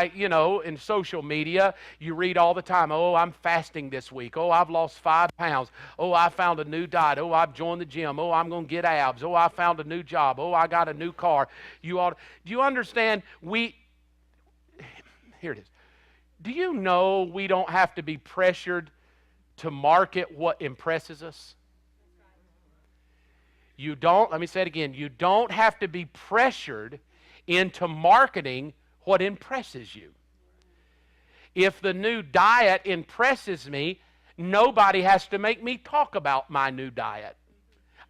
In social media, you read all the time, oh, I'm fasting this week. Oh, I've lost 5 pounds. Oh, I found a new diet. Oh, I've joined the gym. Oh, I'm going to get abs. Oh, I found a new job. Oh, I got a new car. Do you understand? Here it is. Do you know we don't have to be pressured to market what impresses us? Let me say it again, you don't have to be pressured into marketing what impresses you. If the new diet impresses me, nobody has to make me talk about my new diet.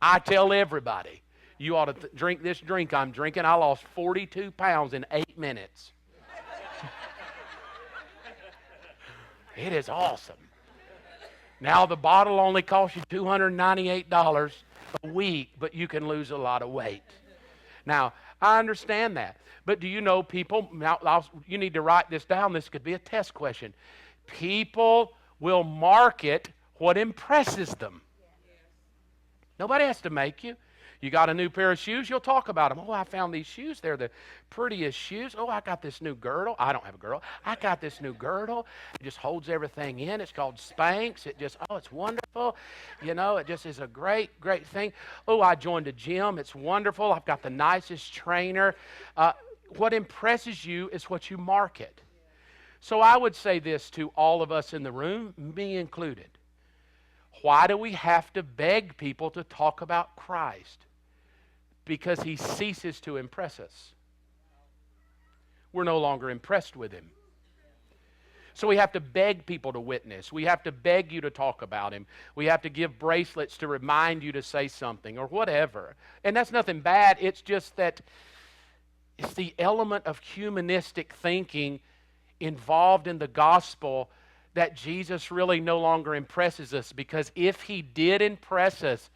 I tell everybody, you ought to drink this drink I'm drinking. I lost 42 pounds in 8 minutes. It is awesome. Now the bottle only costs you $298 a week, but you can lose a lot of weight. Now, I understand that. But do you know people, now you need to write this down. This could be a test question. People will market what impresses them. Nobody has to make you. You got a new pair of shoes, you'll talk about them. Oh, I found these shoes. They're the prettiest shoes. Oh, I got this new girdle. I don't have a girdle. I got this new girdle. It just holds everything in. It's called Spanx. It's wonderful. It just is a great, great thing. Oh, I joined a gym. It's wonderful. I've got the nicest trainer. What impresses you is what you market. So I would say this to all of us in the room, me included. Why do we have to beg people to talk about Christ? Because he ceases to impress us. We're no longer impressed with him. So we have to beg people to witness. We have to beg you to talk about him. We have to give bracelets to remind you to say something or whatever. And that's nothing bad. It's just that it's the element of humanistic thinking involved in the gospel that Jesus really no longer impresses us, because if he did impress us,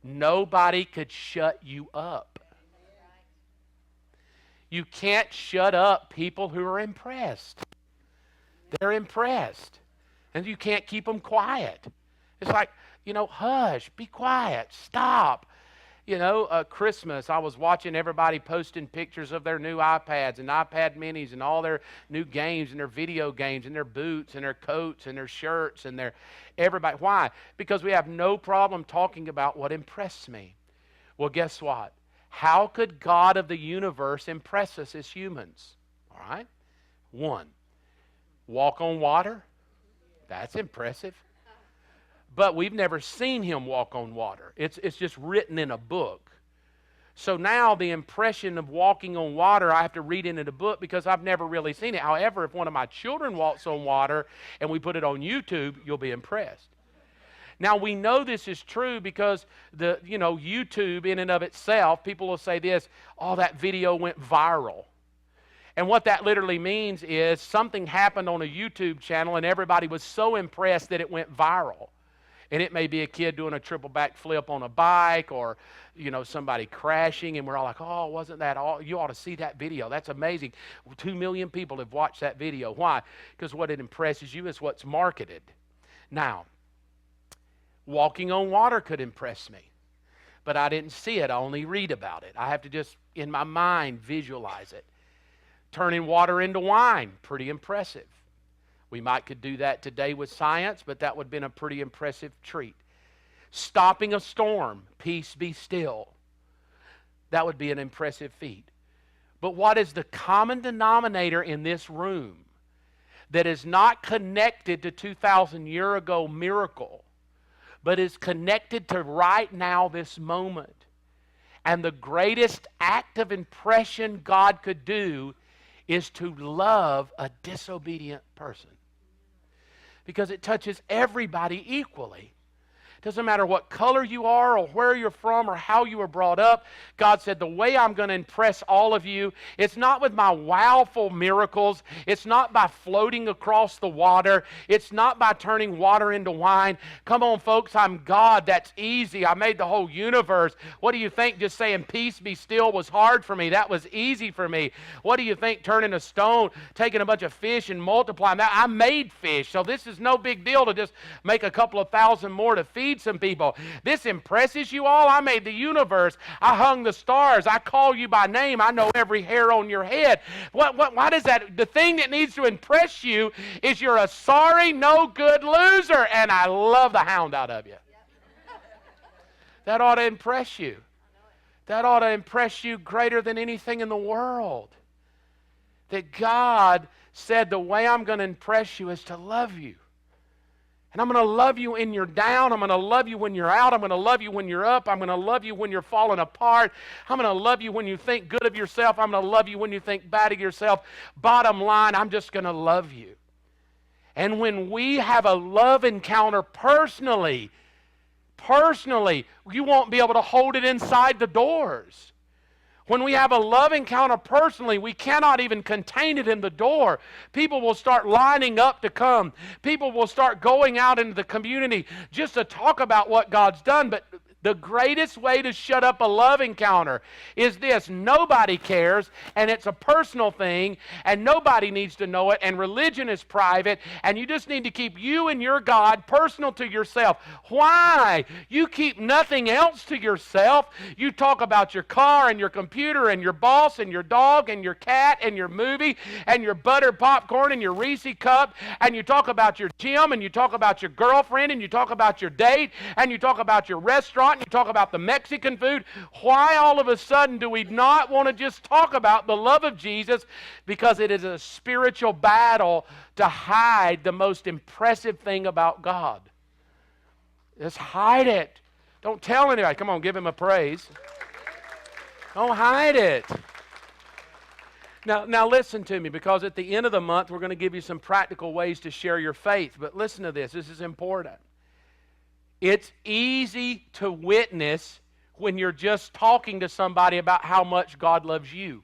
nobody could shut you up. You can't shut up people who are impressed. They're impressed. And you can't keep them quiet. It's like, hush, be quiet, stop. Christmas, I was watching everybody posting pictures of their new iPads and iPad minis and all their new games and their video games and their boots and their coats and their shirts and their everybody. Why? Because we have no problem talking about what impressed me. Well, guess what? How could God of the universe impress us as humans? All right? 1, walk on water. That's impressive. But we've never seen him walk on water. It's just written in a book. So now the impression of walking on water, I have to read it in a book because I've never really seen it. However, if one of my children walks on water and we put it on YouTube, you'll be impressed. Now we know this is true because YouTube in and of itself, people will say this, oh, that video went viral. And what that literally means is something happened on a YouTube channel and everybody was so impressed that it went viral. And it may be a kid doing a triple backflip on a bike or, somebody crashing. And we're all like, oh, wasn't that all? You ought to see that video. That's amazing. 2 million people have watched that video. Why? Because what it impresses you is what's marketed. Now, walking on water could impress me. But I didn't see it. I only read about it. I have to just, in my mind, visualize it. Turning water into wine, pretty impressive. We could do that today with science, but that would have been a pretty impressive treat. Stopping a storm, peace be still. That would be an impressive feat. But what is the common denominator in this room that is not connected to 2,000 year ago miracle, but is connected to right now, this moment? And the greatest act of impression God could do is to love a disobedient person. Because it touches everybody equally. Doesn't matter what color you are or where you're from or how you were brought up. God said, the way I'm going to impress all of you, it's not with my wowful miracles. It's not by floating across the water. It's not by turning water into wine. Come on, folks, I'm God. That's easy. I made the whole universe. What do you think just saying peace be still was hard for me? That was easy for me. What do you think turning a stone, taking a bunch of fish and multiplying that? I made fish, so this is no big deal to just make a couple of thousand more to feed. feed some people. This impresses you all? I made the universe. I hung the stars. I call you by name. I know every hair on your head. Why does that? The thing that needs to impress you is you're a sorry, no good loser, and I love the hound out of you. That ought to impress you. That ought to impress you greater than anything in the world. That God said, the way I'm going to impress you is to love you. And I'm going to love you when you're down. I'm going to love you when you're out. I'm going to love you when you're up. I'm going to love you when you're falling apart. I'm going to love you when you think good of yourself. I'm going to love you when you think bad of yourself. Bottom line, I'm just going to love you. And when we have a love encounter personally, you won't be able to hold it inside the doors. When we have a love encounter personally, we cannot even contain it in the door. People will start lining up to come. People will start going out into the community just to talk about what God's done. But the greatest way to shut up a love encounter is this: nobody cares, and it's a personal thing, and nobody needs to know it, and religion is private, and you just need to keep you and your God personal to yourself. Why? You keep nothing else to yourself. You talk about your car and your computer and your boss and your dog and your cat and your movie and your buttered popcorn and your Reese cup, and you talk about your gym, and you talk about your girlfriend, and you talk about your date, and you talk about your restaurant, and you talk about the Mexican food. Why all of a sudden do we not want to just talk about the love of Jesus? Because it is a spiritual battle to hide the most impressive thing about God. Just hide it. Don't tell anybody. Come on, give him a praise. Don't hide it. Now listen to me, because at the end of the month we're going to give you some practical ways to share your faith. But listen to this. This is important. It's easy to witness when you're just talking to somebody about how much God loves you.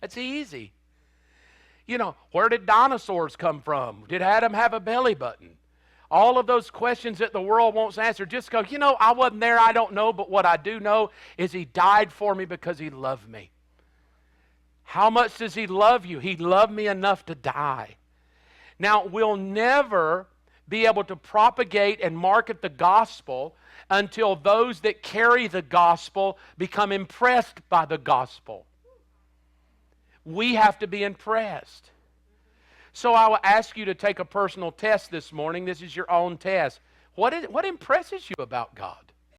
It's easy. You know, where did dinosaurs come from? Did Adam have a belly button? All of those questions that the world wants answered, just go, I wasn't there, I don't know, but what I do know is He died for me because He loved me. How much does He love you? He loved me enough to die. Now, we'll never be able to propagate and market the gospel until those that carry the gospel become impressed by the gospel. We have to be impressed. So I will ask you to take a personal test this morning. This is your own test. What impresses you about God?